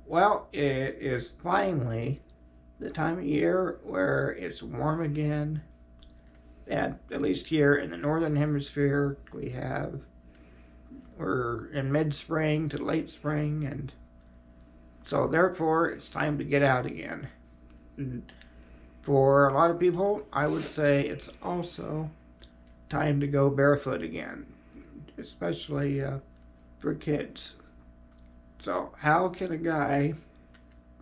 Well, it is finally the time of year where it's warm again. And at least here in the northern hemisphere, we're in mid spring to late spring, and so therefore it's time to get out again. And for a lot of people, I would say it's also time to go barefoot again, especially for kids. So, how can a guy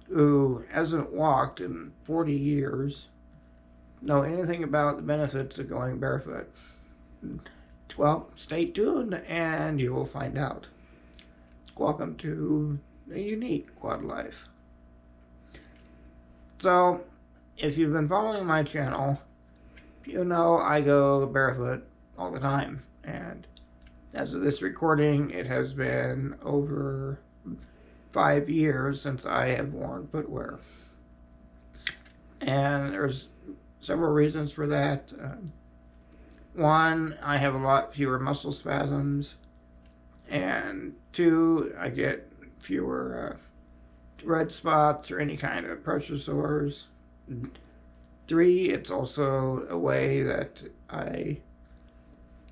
who hasn't walked in 40 years know anything about the benefits of going barefoot? Well, stay tuned and you will find out. Welcome to a unique quad life. So, if you've been following my channel, you know I go barefoot all the time. And as of this recording, it has been over 5 years since I have worn footwear. And there's several reasons for that. One, I have a lot fewer muscle spasms. And two, I get fewer red spots or any kind of pressure sores. Three, it's also a way that I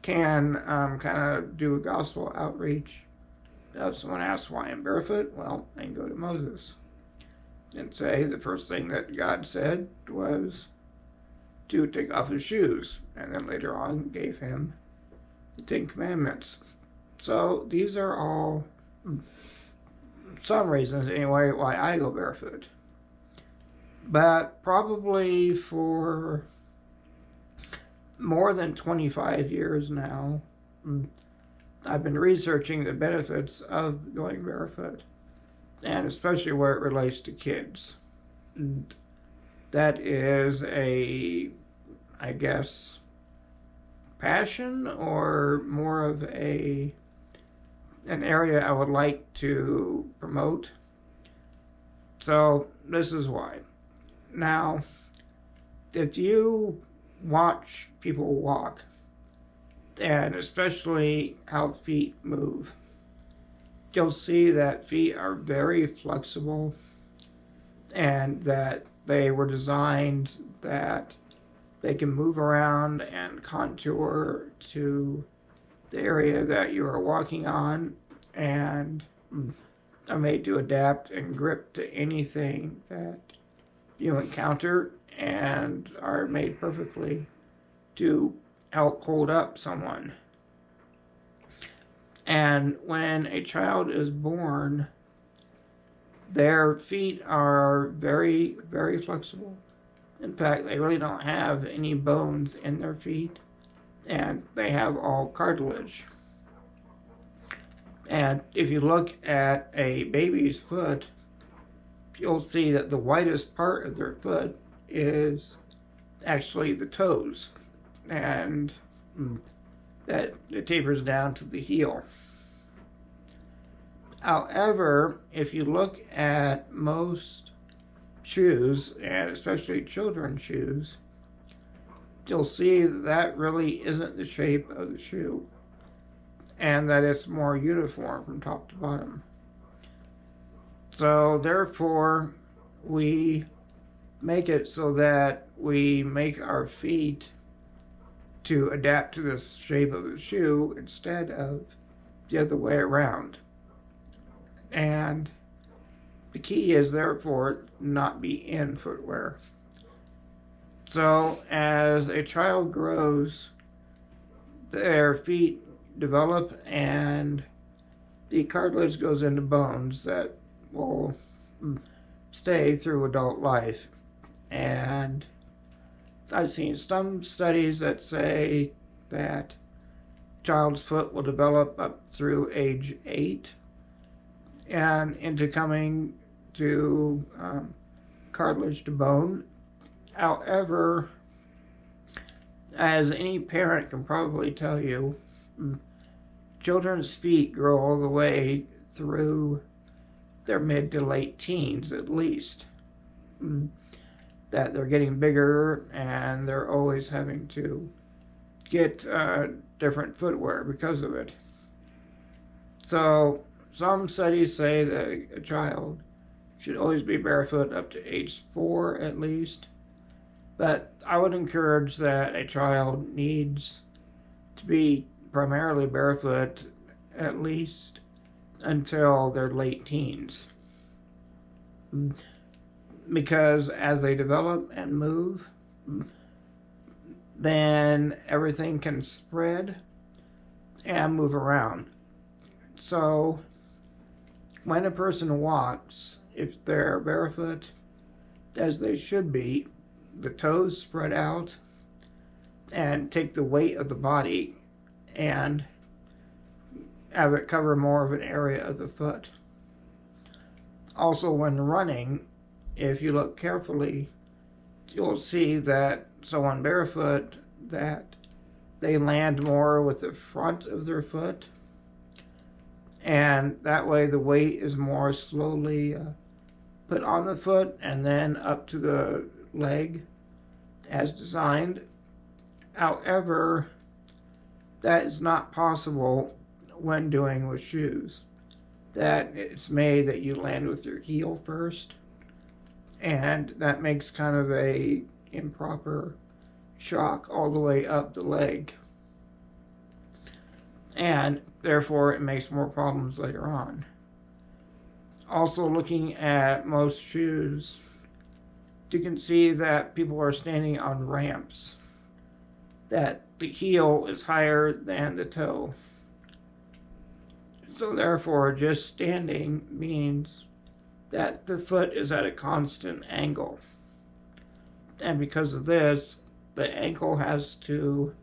can kind of do a gospel outreach. If someone asks why I'm barefoot, well, I can go to Moses and say the first thing that God said was to take off his shoes, and then later on gave him the Ten Commandments. So these are all some reasons anyway why I go barefoot. But probably for more than 25 years now, I've been researching the benefits of going barefoot, and especially where it relates to kids. That is I guess, passion or more of an area I would like to promote. So this is why. Now, if you watch people walk, and especially how feet move, you'll see that feet are very flexible and that they were designed that they can move around and contour to the area that you are walking on, and are made to adapt and grip to anything that you encounter, and are made perfectly to help hold up someone. And when a child is born, their feet are very, very flexible. In fact, they really don't have any bones in their feet, and they have all cartilage. And if you look at a baby's foot, you'll see that the widest part of their foot is actually the toes, and that it tapers down to the heel. However, if you look at most shoes, and especially children's shoes, you'll see that really isn't the shape of the shoe, and that it's more uniform from top to bottom. So therefore, we make it so that we make our feet to adapt to this shape of the shoe instead of the other way around. And the key is therefore not be in footwear. So as a child grows, their feet develop and the cartilage goes into bones that will stay through adult life. And I've seen some studies that say that child's foot will develop up through age 8 and into coming to cartilage to bone. However, as any parent can probably tell you, children's feet grow all the way through their mid to late teens at least. That they're getting bigger and they're always having to get different footwear because of it. So some studies say that a child should always be barefoot up to age 4 at least. But I would encourage that a child needs to be primarily barefoot at least until their late teens. Because as they develop and move, then everything can spread and move around. So when a person walks, if they're barefoot, as they should be, the toes spread out and take the weight of the body and have it cover more of an area of the foot. Also, when running, if you look carefully, you'll see that someone barefoot, that they land more with the front of their foot, and that way the weight is more slowly put on the foot and then up to the leg as designed. However, that is not possible when doing with shoes. That it's made that you land with your heel first, and that makes kind of a improper shock all the way up the leg, and therefore it makes more problems later on. Also, looking at most shoes, you can see that people are standing on ramps, that the heel is higher than the toe. So therefore, just standing means that the foot is at a constant angle. And because of this, the ankle has to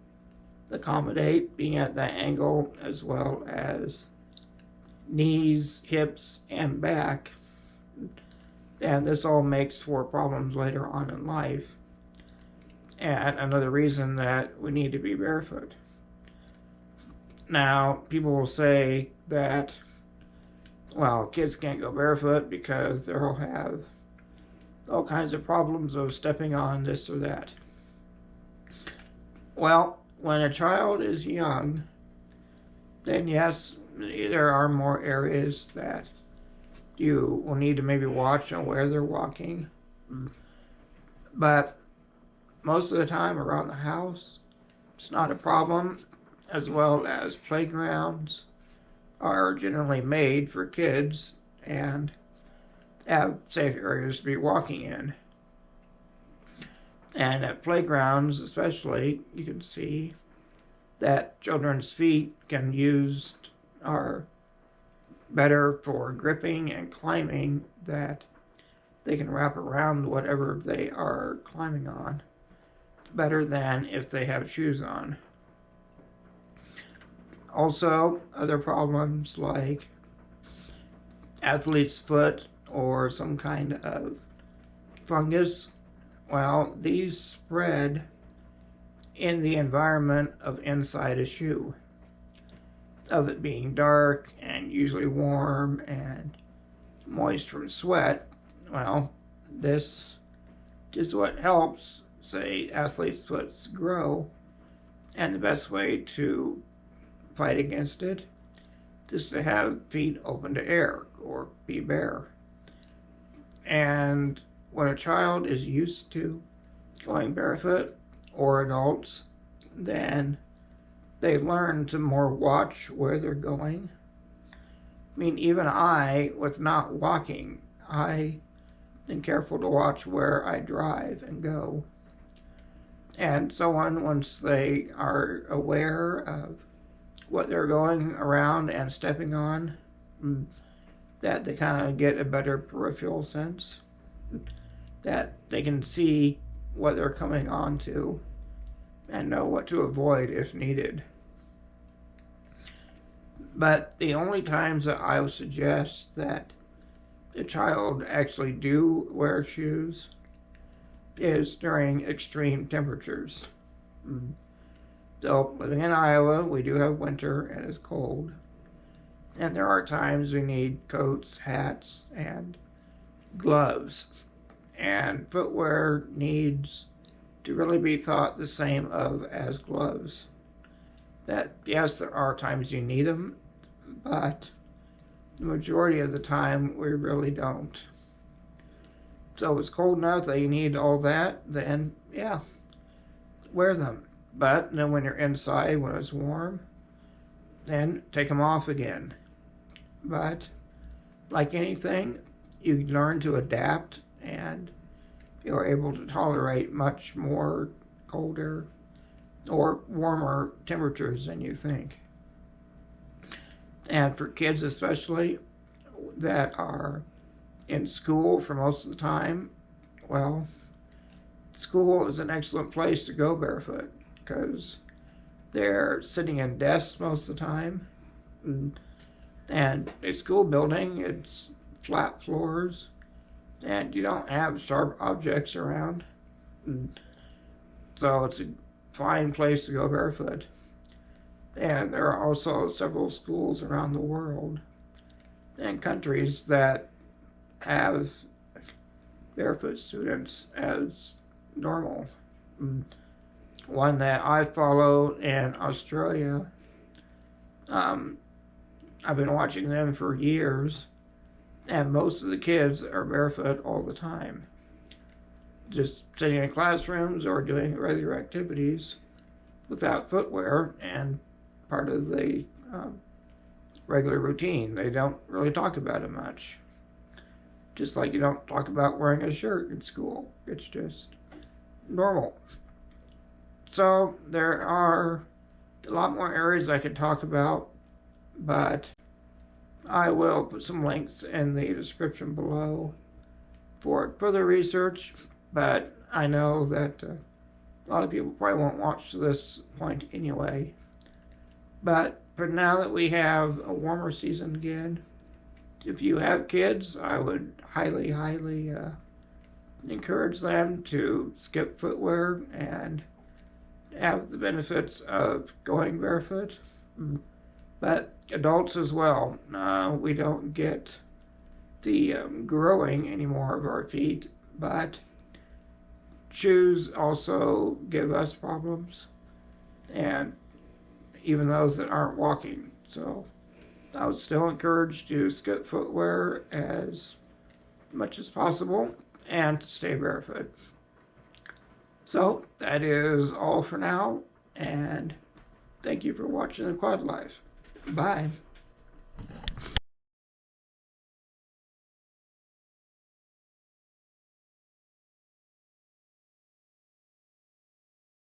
accommodate being at that angle, as well as knees, hips, and back. And this all makes for problems later on in life. And another reason that we need to be barefoot. Now, people will say that, well, kids can't go barefoot because they'll have all kinds of problems of stepping on this or that. Well, when a child is young, then yes, there are more areas that you will need to maybe watch on where they're walking. But most of the time around the house, it's not a problem, as well as playgrounds are generally made for kids and have safe areas to be walking in. And at playgrounds especially, you can see that children's feet are better for gripping and climbing, that they can wrap around whatever they are climbing on better than if they have shoes on. Also, other problems like athlete's foot or some kind of fungus, well, these spread in the environment of inside a shoe, of it being dark and usually warm and moist from sweat. Well, this is what helps, say, athlete's foot grow, and the best way to fight against it is to have feet open to air or be bare. And when a child is used to going barefoot, or adults, then they learn to more watch where they're going. I mean, even I, with not walking, I am careful to watch where I drive and go. And someone, once they are aware of what they're going around and stepping on, that they kind of get a better peripheral sense, that they can see what they're coming onto and know what to avoid if needed. But the only times that I would suggest that the child actually do wear shoes is during extreme temperatures. So, living in Iowa, we do have winter and it's cold. And there are times we need coats, hats, and gloves. And footwear needs to really be thought the same of as gloves. That, yes, there are times you need them, but the majority of the time we really don't. So if it's cold enough that you need all that, then yeah, wear them. But then when you're inside, when it's warm, then take them off again. But like anything, you learn to adapt and you're able to tolerate much more colder or warmer temperatures than you think. And for kids especially that are in school for most of the time, well, school is an excellent place to go barefoot because they're sitting in desks most of the time. And a school building, it's flat floors, and you don't have sharp objects around. So it's a fine place to go barefoot. And there are also several schools around the world and countries that have barefoot students as normal. One that I follow in Australia, I've been watching them for years, and most of the kids are barefoot all the time. Just sitting in classrooms or doing regular activities without footwear, and part of the regular routine. They don't really talk about it much. Just like you don't talk about wearing a shirt in school. It's just normal. So there are a lot more areas I could talk about, but I will put some links in the description below for further research. But I know that a lot of people probably won't watch to this point anyway. But for now that we have a warmer season again, if you have kids, I would highly encourage them to skip footwear and have the benefits of going barefoot. But adults as well, we don't get the growing anymore of our feet, but shoes also give us problems, and even those that aren't walking. So I would still encourage to skip footwear as much as possible and to stay barefoot. So that is all for now, and thank you for watching the Quad Life. Bye.